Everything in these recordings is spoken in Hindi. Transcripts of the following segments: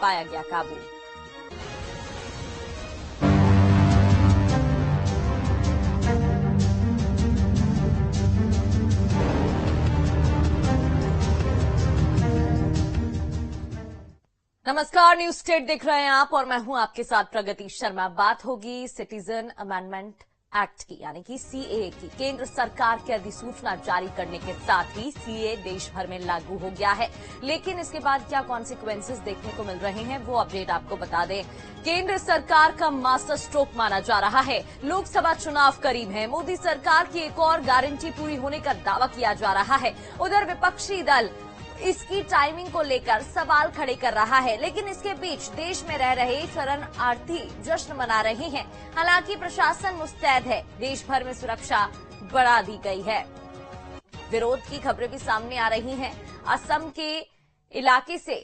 पाया गया काबू। नमस्कार, न्यूज स्टेट देख रहे हैं आप और मैं हूं आपके साथ प्रगति शर्मा। बात होगी सिटीजन अमेंडमेंट एक्ट की, यानी कि सीएए की। केंद्र सरकार की अधिसूचना जारी करने के साथ ही सीएए देश भर में लागू हो गया है, लेकिन इसके बाद क्या कॉन्सिक्वेंसेस देखने को मिल रहे हैं वो अपडेट आपको बता दें। केंद्र सरकार का मास्टर स्ट्रोक माना जा रहा है। लोकसभा चुनाव करीब है, मोदी सरकार की एक और गारंटी पूरी होने का दावा किया जा रहा है। उधर विपक्षी दल इसकी टाइमिंग को लेकर सवाल खड़े कर रहा है, लेकिन इसके बीच देश में रह रहे शरणार्थी जश्न मना रहे हैं। हालांकि प्रशासन मुस्तैद है, देश भर में सुरक्षा बढ़ा दी गई है। विरोध की खबरें भी सामने आ रही हैं। असम के इलाके से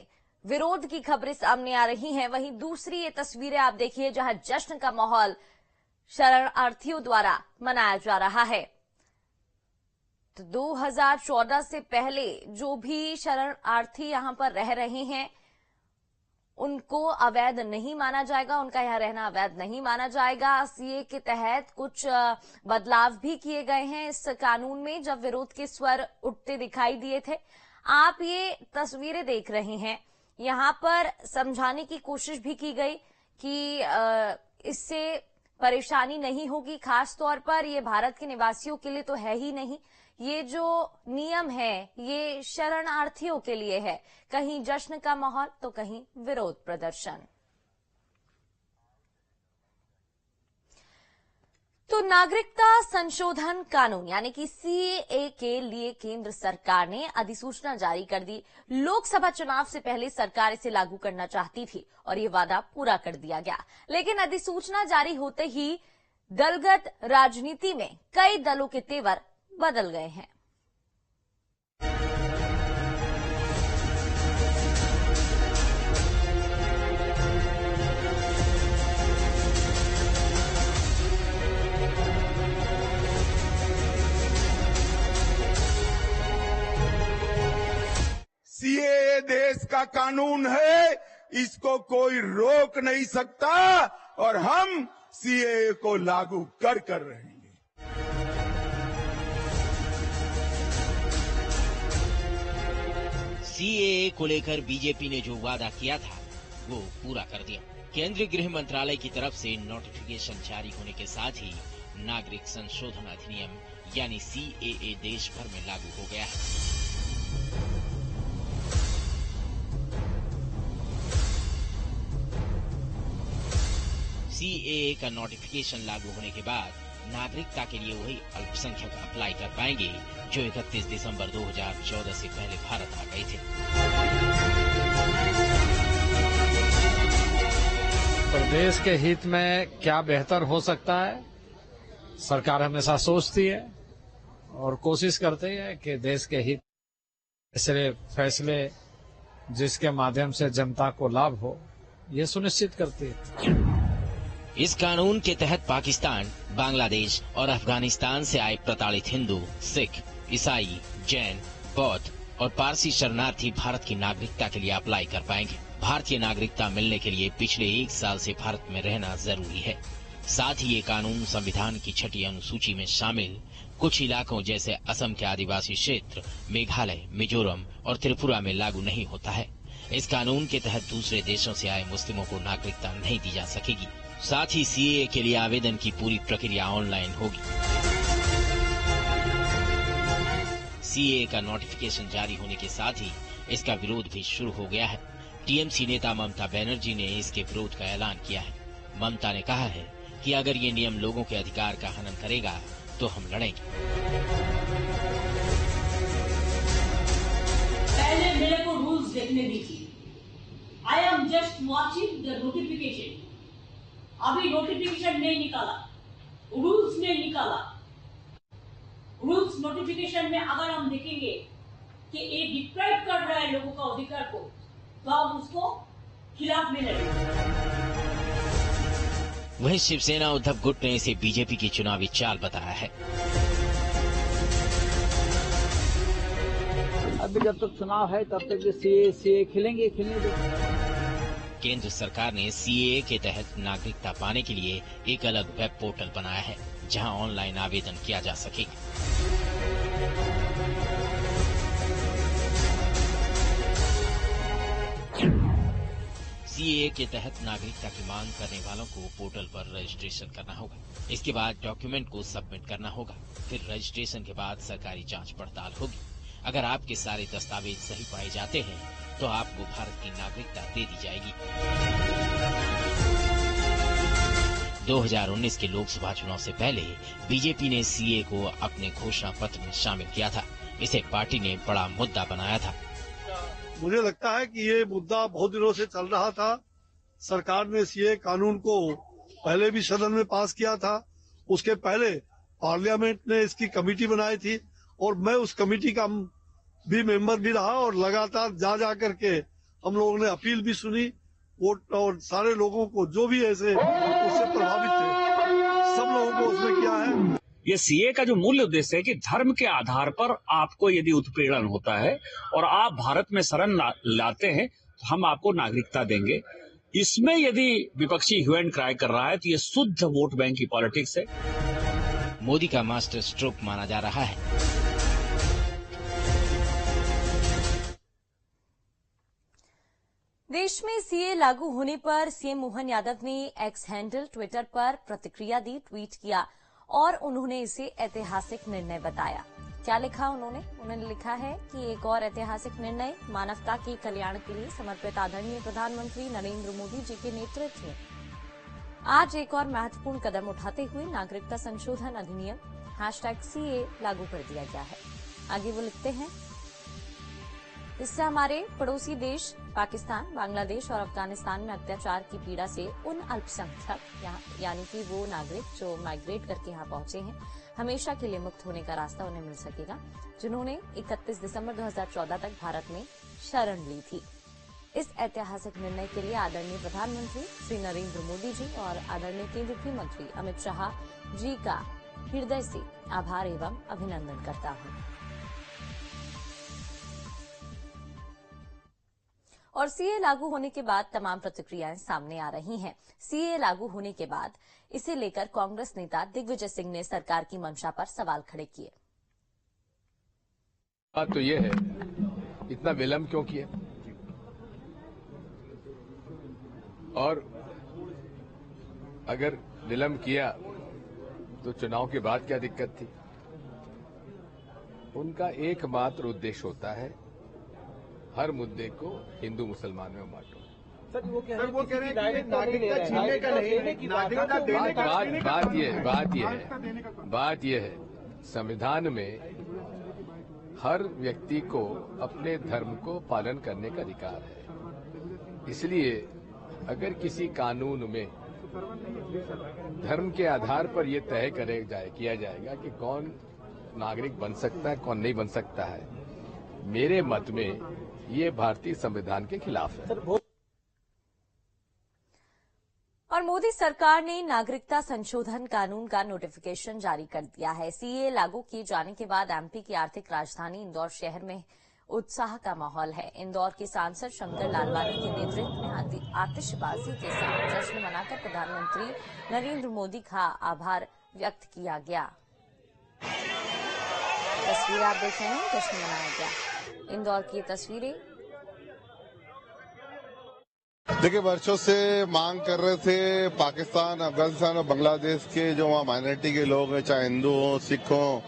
विरोध की खबरें सामने आ रही हैं। वहीं दूसरी ये तस्वीरें आप देखिए, जहां जश्न का माहौल शरणार्थियों द्वारा मनाया जा रहा है। तो 2014 से पहले जो भी शरणार्थी यहां पर रह रहे हैं उनको अवैध नहीं माना जाएगा, उनका यहां रहना अवैध नहीं माना जाएगा। सीए के तहत कुछ बदलाव भी किए गए हैं इस कानून में, जब विरोध के स्वर उठते दिखाई दिए थे। आप ये तस्वीरें देख रहे हैं, यहां पर समझाने की कोशिश भी की गई कि इससे परेशानी नहीं होगी। खास तौर पर ये भारत के निवासियों के लिए तो है ही नहीं, ये जो नियम है ये शरणार्थियों के लिए है। कहीं जश्न का माहौल तो कहीं विरोध प्रदर्शन। तो नागरिकता संशोधन कानून यानी कि सीएए के लिए केंद्र सरकार ने अधिसूचना जारी कर दी। लोकसभा चुनाव से पहले सरकार इसे लागू करना चाहती थी और ये वादा पूरा कर दिया गया, लेकिन अधिसूचना जारी होते ही दलगत राजनीति में कई दलों के तेवर बदल गए हैं। सीएए देश का कानून है, इसको कोई रोक नहीं सकता और हम सीएए को लागू कर रहेंगे। सीएए को लेकर बीजेपी ने जो वादा किया था वो पूरा कर दिया। केंद्रीय गृह मंत्रालय की तरफ से नोटिफिकेशन जारी होने के साथ ही नागरिक संशोधन अधिनियम यानी सीएए देश भर में लागू हो गया है। सीएए का नोटिफिकेशन लागू होने के बाद नागरिकता के लिए वही अल्पसंख्यक अप्लाई कर पाएंगे जो 31 दिसंबर 2014 से पहले भारत आ गए थे। प्रदेश के हित में क्या बेहतर हो सकता है, सरकार हमेशा सोचती है और कोशिश करती है कि देश के हित ऐसे फैसले जिसके माध्यम से जनता को लाभ हो, ये सुनिश्चित करती है। इस कानून के तहत पाकिस्तान, बांग्लादेश और अफगानिस्तान से आए प्रताड़ित हिंदू, सिख, ईसाई, जैन, बौद्ध और पारसी शरणार्थी भारत की नागरिकता के लिए अप्लाई कर पाएंगे। भारतीय नागरिकता मिलने के लिए पिछले 1 साल से भारत में रहना जरूरी है। साथ ही ये कानून संविधान की 6ठी अनुसूची में शामिल कुछ इलाकों जैसे असम के आदिवासी क्षेत्र, मेघालय, मिजोरम और त्रिपुरा में लागू नहीं होता है। इस कानून के तहत दूसरे देशों से आए मुस्लिमों को नागरिकता नहीं दी जा सकेगी। साथ ही सीएए के लिए आवेदन की पूरी प्रक्रिया ऑनलाइन होगी। सीएए का नोटिफिकेशन जारी होने के साथ ही इसका विरोध भी शुरू हो गया है। टीएमसी नेता ममता बनर्जी ने इसके विरोध का ऐलान किया है। ममता ने कहा है कि अगर ये नियम लोगों के अधिकार का हनन करेगा तो हम लड़ेंगे। पहले मेरे को रूल्स देखने दीजिए। I am just watching the notification. अभी नोटिफिकेशन नहीं निकाला, रूल्स नहीं निकाला। रूल्स नोटिफिकेशन में अगर हम देखेंगे कि ये डिप्राइव कर रहा है लोगों का अधिकार को, तो हम उसको खिलाफ में लड़ेंगे। वहीं शिवसेना उद्धव गुट ने इसे बीजेपी की चुनावी चाल बताया है। अभी जब तक चुनाव है तब तक सीए खेलेंगे। केंद्र सरकार ने सीएए के तहत नागरिकता पाने के लिए एक अलग वेब पोर्टल बनाया है, जहां ऑनलाइन आवेदन किया जा सकेगा। सीएए के तहत नागरिकता की मांग करने वालों को पोर्टल पर रजिस्ट्रेशन करना होगा। इसके बाद डॉक्यूमेंट को सबमिट करना होगा। फिर रजिस्ट्रेशन के बाद सरकारी जांच पड़ताल होगी। अगर आपके सारे दस्तावेज सही पाए जाते हैं तो आपको भारत की नागरिकता दे दी जाएगी। 2019 के लोकसभा चुनाव से पहले बीजेपी ने सीएए को अपने घोषणा पत्र में शामिल किया था। इसे पार्टी ने बड़ा मुद्दा बनाया था। मुझे लगता है कि ये मुद्दा बहुत दिनों से चल रहा था। सरकार ने सीए कानून को पहले भी सदन में पास किया था। उसके पहले पार्लियामेंट ने इसकी कमेटी बनाई थी और मैं उस कमेटी का भी मेंबर भी रहा और लगातार जा करके हम लोगों ने अपील भी सुनी। और सारे लोगों को जो भी ऐसे उससे प्रभावित थे सब लोगों को उसमें किया है। ये सीए का जो मूल उद्देश्य है कि धर्म के आधार पर आपको यदि उत्पीड़न होता है और आप भारत में शरण लाते हैं तो हम आपको नागरिकता देंगे। इसमें यदि विपक्षी ह्यू एंड क्राई कर रहा है तो ये शुद्ध वोट बैंक की पॉलिटिक्स है। मोदी का मास्टर स्ट्रोक माना जा रहा है। देश में सीए लागू होने पर सीएम मोहन यादव ने एक्स हैंडल ट्विटर पर प्रतिक्रिया दी, ट्वीट किया और उन्होंने इसे ऐतिहासिक निर्णय बताया। क्या लिखा उन्होंने लिखा है कि एक और ऐतिहासिक निर्णय मानवता के कल्याण के लिए समर्पित आदरणीय प्रधानमंत्री नरेंद्र मोदी जी के नेतृत्व में आज एक और महत्वपूर्ण कदम उठाते हुए नागरिकता संशोधन अधिनियम #CA लागू कर दिया गया है। आगे वो लिखते हैं, इससे हमारे पड़ोसी देश पाकिस्तान, बांग्लादेश और अफगानिस्तान में अत्याचार की पीड़ा से उन अल्पसंख्यक यानी कि वो नागरिक जो माइग्रेट करके यहाँ पहुंचे हैं हमेशा के लिए मुक्त होने का रास्ता उन्हें मिल सकेगा, जिन्होंने 31 दिसंबर 2014 तक भारत में शरण ली थी। इस ऐतिहासिक निर्णय के लिए आदरणीय प्रधानमंत्री श्री नरेंद्र मोदी जी और आदरणीय केंद्रीय गृह मंत्री अमित शाह जी का हृदय से आभार एवं अभिनंदन करता हूं। और सीए लागू होने के बाद तमाम प्रतिक्रियाएं सामने आ रही हैं। सीए लागू होने के बाद इसे लेकर कांग्रेस नेता दिग्विजय सिंह ने सरकार की मंशा पर सवाल खड़े किए। बात तो ये है, इतना विलंब क्यों किया और अगर विलंब किया तो चुनाव के बाद क्या दिक्कत थी। उनका एकमात्र उद्देश्य होता है हर मुद्दे को हिंदू मुसलमान में बांटो। सर वो कह रहे हैं कि नागरिकता छीनने का नहीं, नागरिकता देने का। बात यह है संविधान में हर व्यक्ति को अपने धर्म को पालन करने का अधिकार है। इसलिए अगर किसी कानून में धर्म के आधार पर यह तय किया जाएगा कि कौन नागरिक बन सकता है, कौन नहीं बन सकता है, मेरे मत में ये भारतीय संविधान के खिलाफ है। और मोदी सरकार ने नागरिकता संशोधन कानून का नोटिफिकेशन जारी कर दिया है। सीए लागू किए जाने के बाद एमपी की आर्थिक राजधानी इंदौर शहर में उत्साह का माहौल है। इंदौर के सांसद शंकर लालवानी के नेतृत्व में आतिशबाजी के साथ जश्न मनाकर प्रधानमंत्री नरेंद्र मोदी का आभार व्यक्त किया गया। तस्वीरें आप देख रहे हैं, जश्न मनाया गया। इंदौर की तस्वीरें। देखिए, वर्षों से मांग कर रहे थे पाकिस्तान, अफगानिस्तान और बांग्लादेश के जो वहाँ माइनॉरिटी के लोग हैं, चाहे हिंदू हो, सिख हो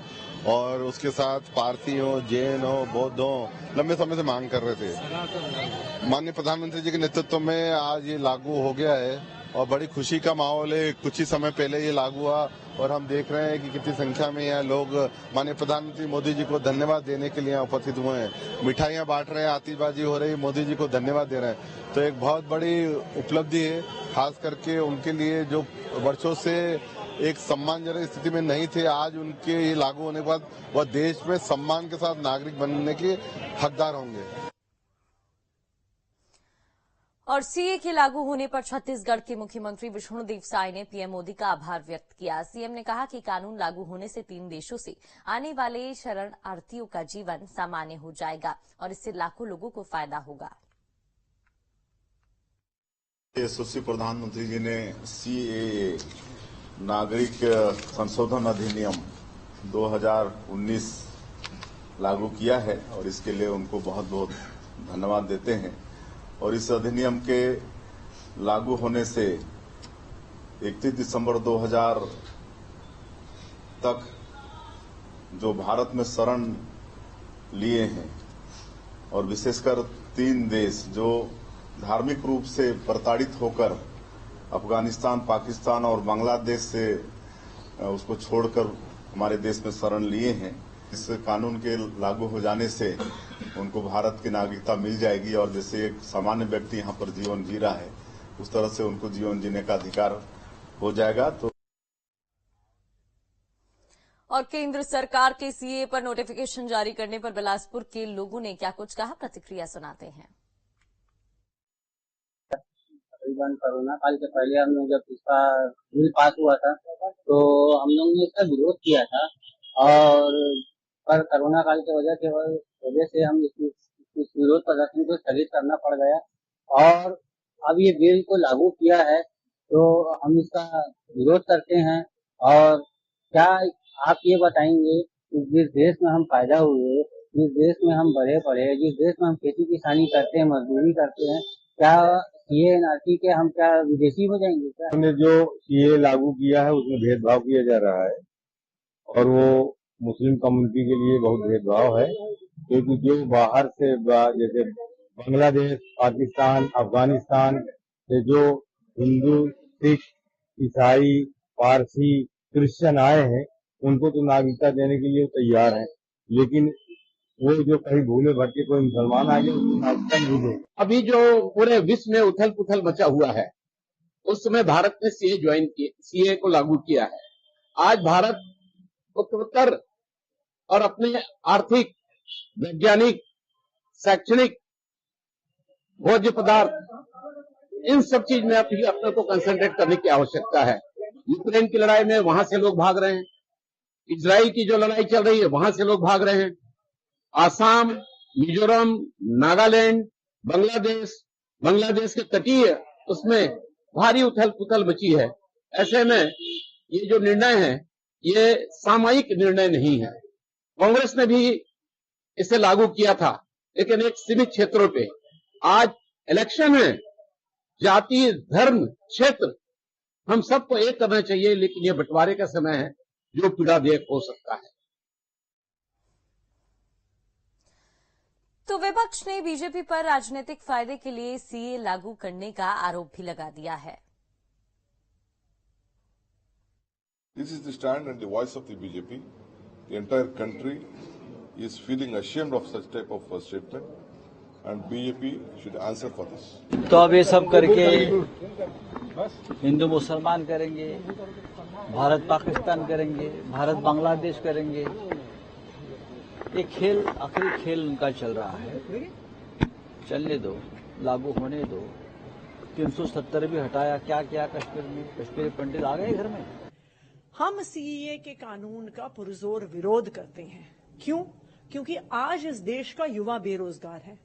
और उसके साथ पारसी हो, जैन हो, बौद्ध हो, लंबे समय से मांग कर रहे थे। माननीय प्रधानमंत्री जी के नेतृत्व में आज ये लागू हो गया है और बड़ी खुशी का माहौल है। कुछ ही समय पहले ये लागू हुआ और हम देख रहे हैं कि कितनी संख्या में यहाँ लोग माननीय प्रधानमंत्री मोदी जी को धन्यवाद देने के लिए यहाँ उपस्थित हुए हैं। मिठाइयाँ बांट रहे हैं, आतिशबाजी हो रही है, मोदी जी को धन्यवाद दे रहे हैं। तो एक बहुत बड़ी उपलब्धि है, खास करके उनके लिए जो वर्षों से एक सम्मानजनक स्थिति में नहीं थे। आज उनके ये लागू होने के बाद वह देश में सम्मान के साथ नागरिक बनने के हकदार होंगे। और सीए के लागू होने पर छत्तीसगढ़ के मुख्यमंत्री विष्णुदेव साय ने पीएम मोदी का आभार व्यक्त किया। सीएम ने कहा कि कानून लागू होने से 3 देशों से आने वाले शरणार्थियों का जीवन सामान्य हो जाएगा और इससे लाखों लोगों को फायदा होगा। यशस्वी प्रधानमंत्री जी ने सीएए नागरिक संशोधन अधिनियम 2019 लागू किया है और इसके लिए उनको बहुत बहुत धन्यवाद देते हैं। और इस अधिनियम के लागू होने से 31 दिसंबर 2000 तक जो भारत में शरण लिए हैं और विशेषकर 3 देश जो धार्मिक रूप से प्रताड़ित होकर अफगानिस्तान, पाकिस्तान और बांग्लादेश से उसको छोड़कर हमारे देश में शरण लिए हैं, इस कानून के लागू हो जाने से उनको भारत की नागरिकता मिल जाएगी और जैसे एक सामान्य व्यक्ति यहाँ पर जीवन जी रहा है उस तरह से उनको जीवन जीने का अधिकार हो जाएगा। तो और केंद्र सरकार के सीए पर नोटिफिकेशन जारी करने पर बिलासपुर के लोगों ने क्या कुछ कहा, प्रतिक्रिया सुनाते हैं। तकरीबन कोरोना काल के पहले हम लोग जब इसका बिल पास हुआ था तो हम लोग ने इसका विरोध किया था और पर कोरोना काल की वजह से हम इस विरोध प्रदर्शन को स्थगित करना पड़ गया और अब ये बिल को लागू किया है तो हम इसका विरोध करते हैं। और क्या आप ये बताएंगे कि जिस देश में हम पैदा हुए, जिस देश में हम बड़े पड़े, जिस देश में हम खेती किसानी करते हैं, मजदूरी करते हैं, क्या सीए एनआरसी के हम क्या विदेशी हो जाएंगे? क्या हमने जो सीए लागू किया है उसमें भेदभाव किया जा रहा है और वो मुस्लिम कम्युनिटी के लिए बहुत भेदभाव है, क्योंकि जो बाहर से जैसे बांग्लादेश, पाकिस्तान, अफगानिस्तान से जो हिंदू, सिख, ईसाई, पारसी, क्रिश्चियन आए हैं उनको तो नागरिकता देने के लिए तैयार हैं, लेकिन वो जो कहीं भूले भटके कोई मुसलमान आ गए उसको नागरिकता नहीं दे। अभी जो पूरे विश्व में उथल पुथल मचा हुआ है उस समय भारत ने सीए को लागू किया है। आज भारत उत्तर और अपने आर्थिक, वैज्ञानिक, शैक्षणिक, भोज्य पदार्थ इन सब चीज में अपने को कंसंट्रेट करने की आवश्यकता है। यूक्रेन की लड़ाई में वहां से लोग भाग रहे हैं, इजराइल की जो लड़ाई चल रही है वहां से लोग भाग रहे हैं, आसाम, मिजोरम, नागालैंड, बांग्लादेश के तटीय उसमें भारी उथल पुथल मची है। ऐसे में ये जो निर्णय है ये सामयिक निर्णय नहीं है। कांग्रेस ने भी इसे लागू किया था लेकिन एक सीमित क्षेत्रों पे। आज इलेक्शन है, जाति, धर्म, क्षेत्र हम सबको एक करना चाहिए, लेकिन ये बंटवारे का समय है जो पीड़ादायक हो सकता है। तो विपक्ष ने बीजेपी पर राजनीतिक फायदे के लिए सीए लागू करने का आरोप भी लगा दिया है। This is the stand and the voice of the BJP. The entire country is feeling ashamed of such type of statement, and BJP should answer for this. तो अब ये सब करके हिंदू मुसलमान करेंगे, भारत पाकिस्तान करेंगे, भारत बांग्लादेश करेंगे। ये खेल, आखिरी खेल उनका चल रहा है। चलने दो, लागू होने दो। 370 भी हटाया, क्या क्या कश्मीर में, कश्मीरी पंडित आ गए घर में। हम सीएए के कानून का पुरजोर विरोध करते हैं। क्यों? क्योंकि आज इस देश का युवा बेरोजगार है।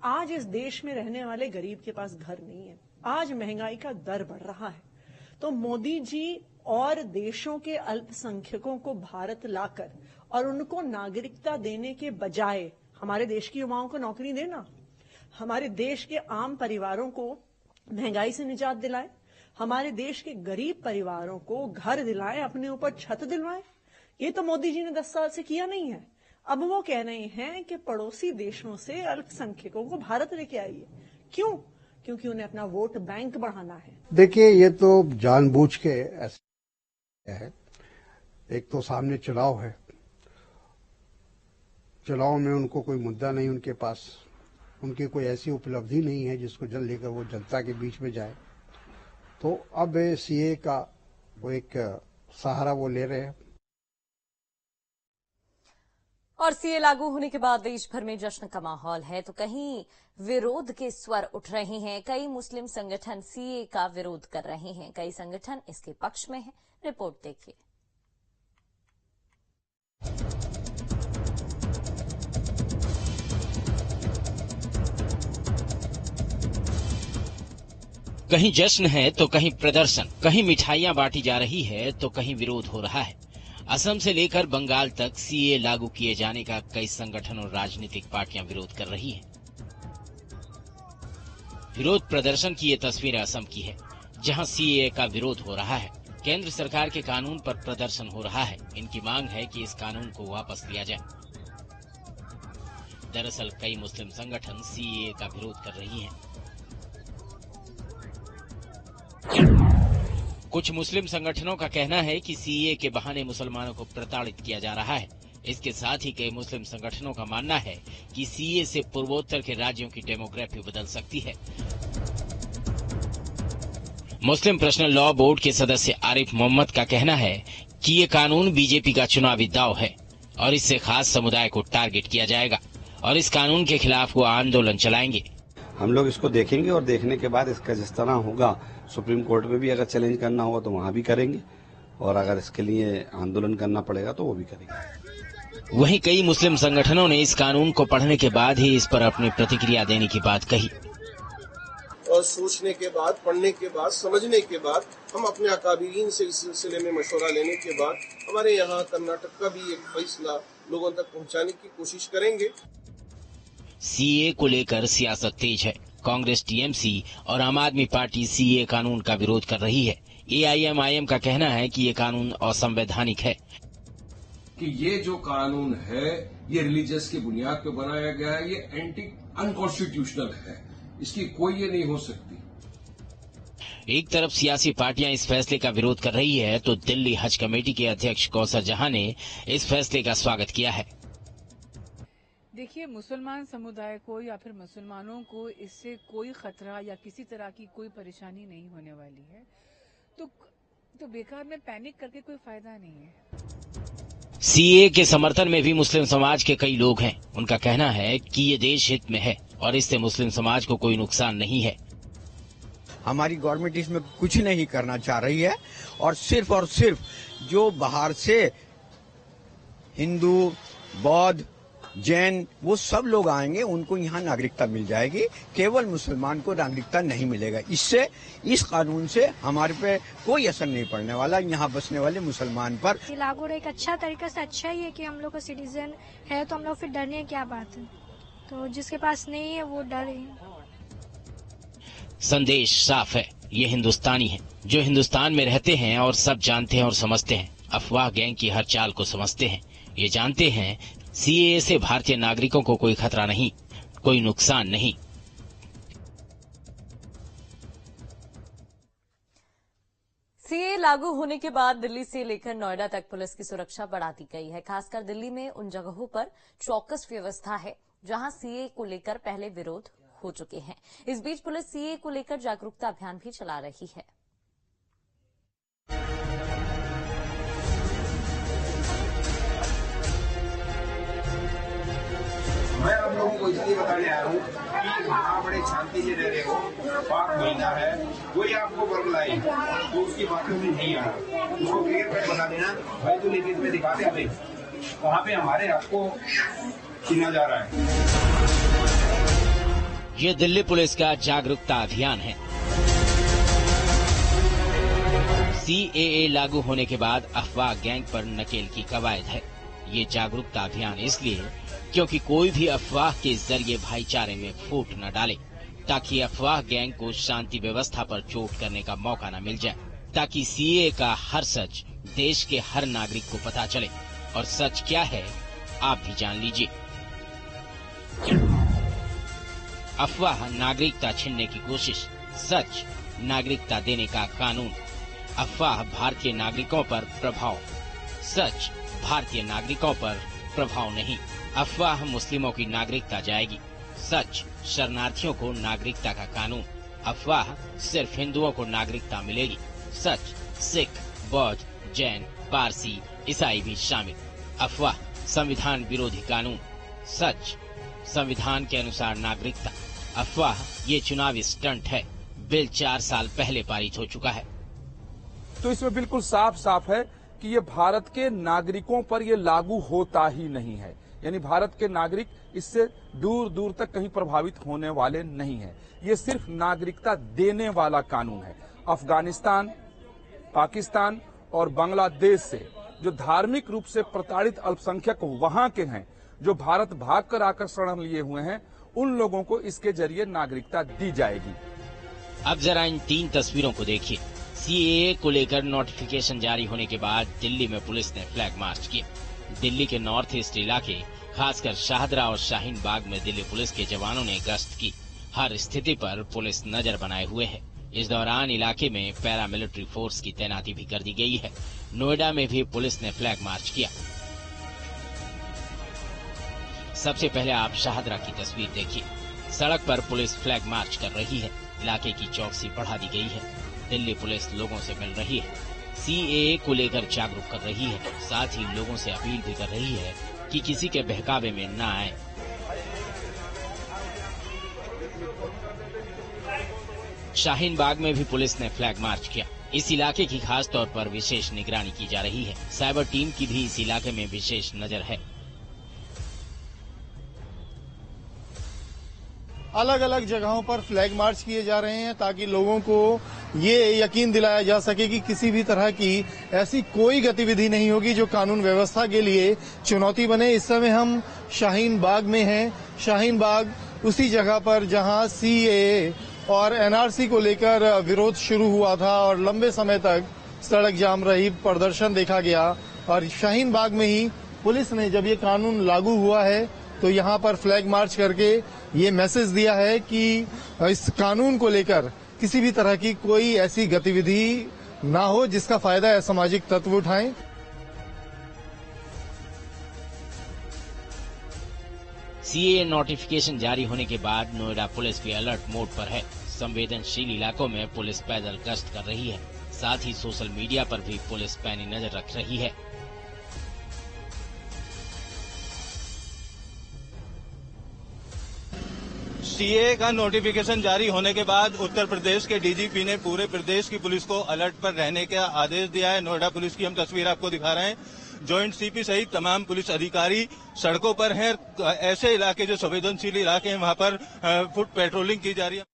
आज इस देश में रहने वाले गरीब के पास घर नहीं है। आज महंगाई का दर बढ़ रहा है। तो मोदी जी और देशों के अल्पसंख्यकों को भारत लाकर और उनको नागरिकता देने के बजाय हमारे देश के युवाओं को नौकरी देना, हमारे देश के आम परिवारों को महंगाई से निजात दिलाए, हमारे देश के गरीब परिवारों को घर दिलाए, अपने ऊपर छत दिलवाए। ये तो मोदी जी ने 10 साल से किया नहीं है। अब वो कह रहे हैं कि पड़ोसी देशों से अल्पसंख्यकों को भारत लेके आइए। क्यों? क्योंकि उन्हें अपना वोट बैंक बढ़ाना है। देखिए, ये तो जानबूझ के ऐसा है। एक तो सामने चुनाव है, चुनाव में उनको कोई मुद्दा नहीं, उनके पास उनकी कोई ऐसी उपलब्धि नहीं है जिसको जल लेकर वो जनता के बीच में जाए। तो अब सीए का वो एक सहारा वो ले रहे हैं। और सीए लागू होने के बाद देश भर में जश्न का माहौल है, तो कहीं विरोध के स्वर उठ रहे हैं। कई मुस्लिम संगठन सीए का विरोध कर रहे हैं, कई संगठन इसके पक्ष में हैं। रिपोर्ट देखिए। कहीं जश्न है तो कहीं प्रदर्शन, कहीं मिठाइयां बांटी जा रही है तो कहीं विरोध हो रहा है। असम से लेकर बंगाल तक सीए लागू किए जाने का कई संगठन और राजनीतिक पार्टियां विरोध कर रही हैं। विरोध प्रदर्शन की ये तस्वीर असम की है, जहां सीए का विरोध हो रहा है। केंद्र सरकार के कानून पर प्रदर्शन हो रहा है। इनकी मांग है कि इस कानून को वापस लिया जाए। दरअसल कई मुस्लिम संगठन सीए का विरोध कर रही हैं। कुछ मुस्लिम संगठनों का कहना है कि सीए के बहाने मुसलमानों को प्रताड़ित किया जा रहा है। इसके साथ ही कई मुस्लिम संगठनों का मानना है कि सीए से पूर्वोत्तर के राज्यों की डेमोग्राफी बदल सकती है। मुस्लिम पर्सनल लॉ बोर्ड के सदस्य आरिफ मोहम्मद का कहना है कि ये कानून बीजेपी का चुनावी दांव है और इससे खास समुदाय को टारगेट किया जाएगा और इस कानून के खिलाफ वो आंदोलन चलाएंगे। हम लोग इसको देखेंगे और देखने के बाद इसका जिस तरह होगा सुप्रीम कोर्ट में भी अगर चैलेंज करना होगा तो वहां भी करेंगे और अगर इसके लिए आंदोलन करना पड़ेगा तो वो भी करेंगे। वहीं कई मुस्लिम संगठनों ने इस कानून को पढ़ने के बाद ही इस पर अपनी प्रतिक्रिया देने की बात कही। और सोचने के बाद, पढ़ने के बाद, समझने के बाद, हम अपने अकाबिरीन से इस सिलसिले में मशवरा लेने के बाद हमारे यहाँ कर्नाटक का भी एक फैसला लोगों तक पहुँचाने की कोशिश करेंगे। सीए को लेकर सियासत तेज है। कांग्रेस, टीएमसी और आम आदमी पार्टी सीए कानून का विरोध कर रही है। एआईएमआईएम का कहना है कि ये कानून असंवैधानिक है कि ये जो कानून है ये रिलीजियस की बुनियाद पर बनाया गया है, ये एंटी अनकॉन्स्टिट्यूशनल है, इसकी कोई ये नहीं हो सकती। एक तरफ सियासी पार्टियां इस फैसले का विरोध कर रही है तो दिल्ली हज कमेटी के अध्यक्ष कौसर जहां ने इस फैसले का स्वागत किया है। देखिए, मुसलमान समुदाय को या फिर मुसलमानों को इससे कोई खतरा या किसी तरह की कोई परेशानी नहीं होने वाली है, तो बेकार में पैनिक करके कोई फायदा नहीं है। सीए के समर्थन में भी मुस्लिम समाज के कई लोग हैं। उनका कहना है कि ये देश हित में है और इससे मुस्लिम समाज को कोई नुकसान नहीं है। हमारी गवर्नमेंट इसमें कुछ नहीं करना चाह रही है और सिर्फ जो बाहर से हिंदू, बौद्ध, जैन वो सब लोग आएंगे, उनको यहाँ नागरिकता मिल जाएगी। केवल मुसलमान को नागरिकता नहीं मिलेगा। इससे, इस कानून से हमारे पे कोई असर नहीं पड़ने वाला यहाँ बसने वाले मुसलमान पर। लागू एक अच्छा तरीका से अच्छा ही है कि हम लोग का सिटीजन है तो हम लोग फिर डरने क्या बात है, तो जिसके पास नहीं है वो डरे। संदेश साफ है, ये हिंदुस्तानी है जो हिंदुस्तान में रहते हैं और सब जानते हैं और समझते हैं। अफवाह गैंग की हर चाल को समझते हैं। ये जानते हैं सीए से भारतीय नागरिकों को कोई खतरा नहीं, कोई नुकसान नहीं। सीए लागू होने के बाद दिल्ली से लेकर नोएडा तक पुलिस की सुरक्षा बढ़ा दी गई है। खासकर दिल्ली में उन जगहों पर चौकस व्यवस्था है जहां सीए को लेकर पहले विरोध हो चुके हैं। इस बीच पुलिस सीए को लेकर जागरूकता अभियान भी चला रही है। मैं आप लोगों को इसलिए बताने आया हूँ कि वहाँ बड़े शांति से रह रहे हो, पाक महीना है, कोई आपको बरगलाए तो उसकी बातों में नहीं आना, उसको क्लियर कट बता देना। भाई तो लेकिन इसमें दिखाते हमें वहाँ पे हमारे हक को छीना जा रहा है। ये दिल्ली पुलिस का जागरूकता अभियान है। सीएए लागू होने के बाद अफवाह गैंग पर नकेल की कवायद है। ये जागरूकता अभियान इसलिए क्योंकि कोई भी अफवाह के जरिए भाईचारे में फूट न डाले, ताकि अफवाह गैंग को शांति व्यवस्था पर चोट करने का मौका न मिल जाए, ताकि सीए का हर सच देश के हर नागरिक को पता चले। और सच क्या है आप भी जान लीजिए। अफवाह नागरिकता छीनने की कोशिश, सच नागरिकता देने का कानून। अफवाह भारतीय नागरिकों पर प्रभाव, सच भारतीय नागरिकों पर प्रभाव नहीं। अफवाह मुस्लिमों की नागरिकता जाएगी, सच शरणार्थियों को नागरिकता का कानून। अफवाह सिर्फ हिंदुओं को नागरिकता मिलेगी, सच सिख, बौद्ध, जैन, पारसी, ईसाई भी शामिल। अफवाह संविधान विरोधी कानून, सच संविधान के अनुसार नागरिकता। अफवाह ये चुनावी स्टंट है, बिल 4 साल पहले पारित हो चुका है। तो इसमें बिल्कुल साफ साफ है कि ये भारत के नागरिकों पर ये लागू होता ही नहीं है। यानी भारत के नागरिक इससे दूर दूर तक कहीं प्रभावित होने वाले नहीं हैं। ये सिर्फ नागरिकता देने वाला कानून है। अफगानिस्तान, पाकिस्तान और बांग्लादेश से जो धार्मिक रूप से प्रताड़ित अल्पसंख्यक वहां के हैं, जो भारत भागकर आकर शरण लिए हुए हैं, उन लोगों को इसके जरिए नागरिकता दी जाएगी। अब जरा इन 3 तस्वीरों को देखिए। सीएए को लेकर नोटिफिकेशन जारी होने के बाद दिल्ली में पुलिस ने फ्लैग मार्च किया। दिल्ली के नॉर्थ ईस्ट इलाके, खासकर शाहदरा और शाहीन बाग में दिल्ली पुलिस के जवानों ने गश्त की। हर स्थिति पर पुलिस नजर बनाए हुए है। इस दौरान इलाके में पैरामिलिट्री फोर्स की तैनाती भी कर दी गई है। नोएडा में भी पुलिस ने फ्लैग मार्च किया। सबसे पहले आप शाहदरा की तस्वीर देखिए। सड़क पर पुलिस फ्लैग मार्च कर रही है। इलाके की चौकसी बढ़ा दी गई है। दिल्ली पुलिस लोगों से मिल रही है, सीएए को लेकर जागरूक कर रही है। साथ ही लोगों से अपील भी कर रही है कि किसी के बहकावे में न आए। शाहीन बाग में भी पुलिस ने फ्लैग मार्च किया। इस इलाके की खास तौर पर विशेष निगरानी की जा रही है। साइबर टीम की भी इस इलाके में विशेष नजर है। अलग अलग जगहों पर फ्लैग मार्च किए जा रहे हैं ताकि लोगों को ये यकीन दिलाया जा सके कि किसी भी तरह की ऐसी कोई गतिविधि नहीं होगी जो कानून व्यवस्था के लिए चुनौती बने। इस समय हम शाहीन बाग में हैं। शाहीन बाग उसी जगह पर जहां सीएए और एनआरसी को लेकर विरोध शुरू हुआ था और लंबे समय तक सड़क जाम रही, प्रदर्शन देखा गया। और शाहीन बाग में ही पुलिस ने जब ये कानून लागू हुआ है तो यहाँ पर फ्लैग मार्च करके ये मैसेज दिया है कि इस कानून को लेकर किसी भी तरह की कोई ऐसी गतिविधि ना हो जिसका फायदा असामाजिक तत्व उठाएं। सीएए नोटिफिकेशन जारी होने के बाद नोएडा पुलिस भी अलर्ट मोड पर है। संवेदनशील इलाकों में पुलिस पैदल गश्त कर रही है। साथ ही सोशल मीडिया पर भी पुलिस पैनी नजर रख रही है। सीए का नोटिफिकेशन जारी होने के बाद उत्तर प्रदेश के डीजीपी ने पूरे प्रदेश की पुलिस को अलर्ट पर रहने का आदेश दिया है। नोएडा पुलिस की हम तस्वीर आपको दिखा रहे हैं। जॉइंट सीपी सहित तमाम पुलिस अधिकारी सड़कों पर हैं। ऐसे इलाके जो संवेदनशील इलाके हैं वहां पर फुट पेट्रोलिंग की जा रही है।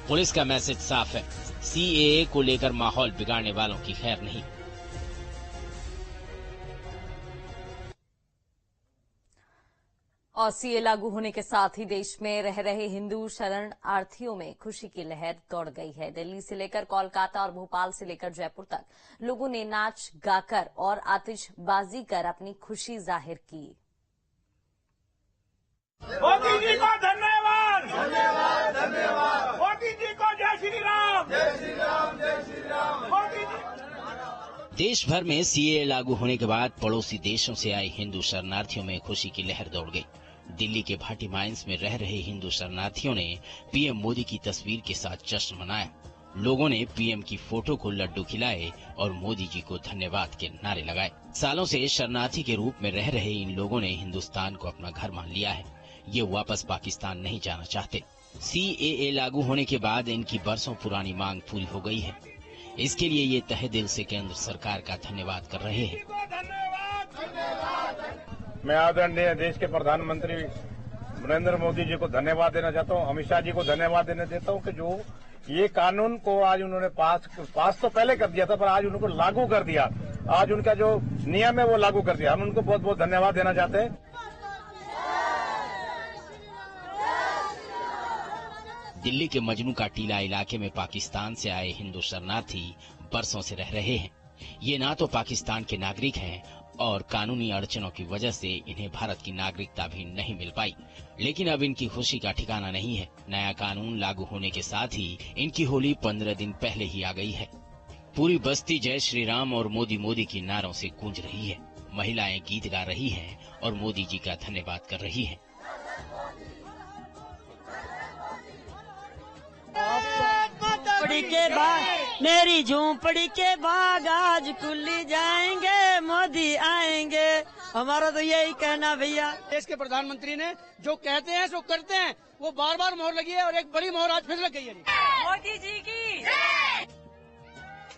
पुलिस का मैसेज साफ है, सीएए को लेकर माहौल बिगाड़ने वालों की खैर नहीं। और सीए लागू होने के साथ ही देश में रह रहे हिंदू शरणार्थियों में खुशी की लहर दौड़ गई है। दिल्ली से लेकर कोलकाता और भोपाल से लेकर जयपुर तक लोगों ने नाच गाकर और आतिशबाजी कर अपनी खुशी जाहिर की। मोदी जी को धन्यवाद, धन्यवाद, धन्यवाद। मोदी जी को जय श्री राम, जय श्री राम, जय श्री राम। मोदी जी। देश भर में सीए लागू होने के बाद पड़ोसी देशों से आए हिंदू शरणार्थियों में खुशी की लहर दौड़ गई। दिल्ली के भाटी माइंस में रह रहे हिंदू शरणार्थियों ने पीएम मोदी की तस्वीर के साथ जश्न मनाया। लोगों ने पीएम की फोटो को लड्डू खिलाए और मोदी जी को धन्यवाद के नारे लगाए। सालों से शरणार्थी के रूप में रह रहे इन लोगों ने हिंदुस्तान को अपना घर मान लिया है। ये वापस पाकिस्तान नहीं जाना चाहते। सीएए लागू होने के बाद इनकी बरसों पुरानी मांग पूरी हो गई है। इसके लिए ये तहे दिल से केंद्र सरकार का धन्यवाद कर रहे हैं। मैं आदरणीय देश के प्रधानमंत्री नरेंद्र मोदी जी को धन्यवाद देना चाहता हूँ, अमित शाह जी को धन्यवाद देना चाहता हूँ कि जो ये कानून को आज उन्होंने पास तो पहले कर दिया था, पर आज उनको लागू कर दिया। आज उनका जो नियम है वो लागू कर दिया। हम उनको बहुत बहुत धन्यवाद देना चाहते हैं। दिल्ली के मजनू का टीला इलाके में पाकिस्तान से आए हिंदू शरणार्थी बरसों से रह रहे हैं। ये ना तो पाकिस्तान के नागरिक हैं और कानूनी अड़चनों की वजह से इन्हें भारत की नागरिकता भी नहीं मिल पाई। लेकिन अब इनकी खुशी का ठिकाना नहीं है। नया कानून लागू होने के साथ ही इनकी होली 15 दिन पहले ही आ गई है। पूरी बस्ती जय श्री राम और मोदी मोदी की नारों से गूंज रही है। महिलाएं गीत गा रही हैं और मोदी जी का धन्यवाद कर रही हैं। झोपड़ी के बाग मेरी झोपड़ी के बाग आज खुल जाएंगे, मोदी आएंगे। हमारा तो यही कहना भैया। देश के प्रधानमंत्री ने जो कहते हैं सो करते हैं। वो बार बार मोहर लगी है और एक बड़ी मोहर आज फिर लग गई है। मोदी जी की।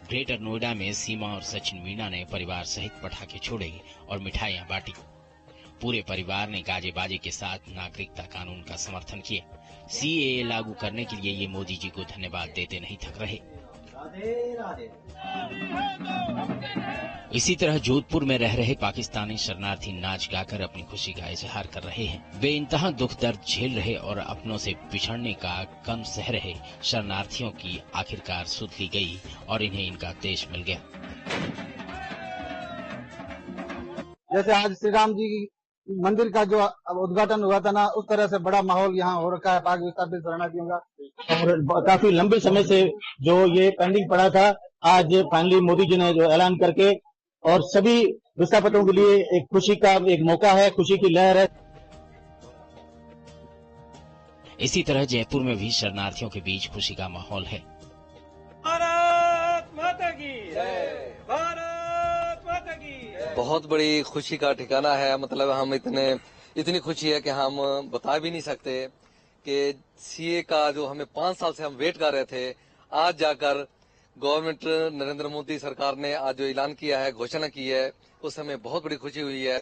ग्रेटर नोएडा में सीमा और सचिन मीणा ने परिवार सहित पटाखे छोड़े और मिठाइयां बांटी। पूरे परिवार ने गाजे बाजे के साथ नागरिकता कानून का समर्थन किया। सीएए लागू करने के लिए ये मोदी जी को धन्यवाद देते नहीं थक रहे। इसी तरह जोधपुर में रह रहे पाकिस्तानी शरणार्थी नाच गाकर अपनी खुशी का इजहार कर रहे हैं। वे इंतहा दुख दर्द झेल रहे और अपनों से बिछड़ने का गम सह रहे शरणार्थियों की आखिरकार सुध ली गई और इन्हें इनका देश मिल गया। जैसे आज श्री राम जी मंदिर का जो उद्घाटन हुआ था ना, उस तरह से बड़ा माहौल यहाँ हो रखा है पाक विस्थापित शरणार्थियों का। और काफी लंबे समय से जो ये पेंडिंग पड़ा था, आज फाइनली मोदी जी ने जो ऐलान करके, और सभी विस्थापितों के लिए एक खुशी का एक मौका है, खुशी की लहर है। इसी तरह जयपुर में भी शरणार्थियों के बीच खुशी का माहौल है। भारत माता की जय, भारत माता की जय। बहुत बड़ी खुशी का ठिकाना है। मतलब हम इतनी खुशी है कि हम बता भी नहीं सकते कि सीए का जो हमें 5 साल से हम वेट कर रहे थे, आज जाकर गवर्नमेंट नरेंद्र मोदी सरकार ने आज जो ऐलान किया है, घोषणा की है, उस हमें बहुत बड़ी खुशी हुई है।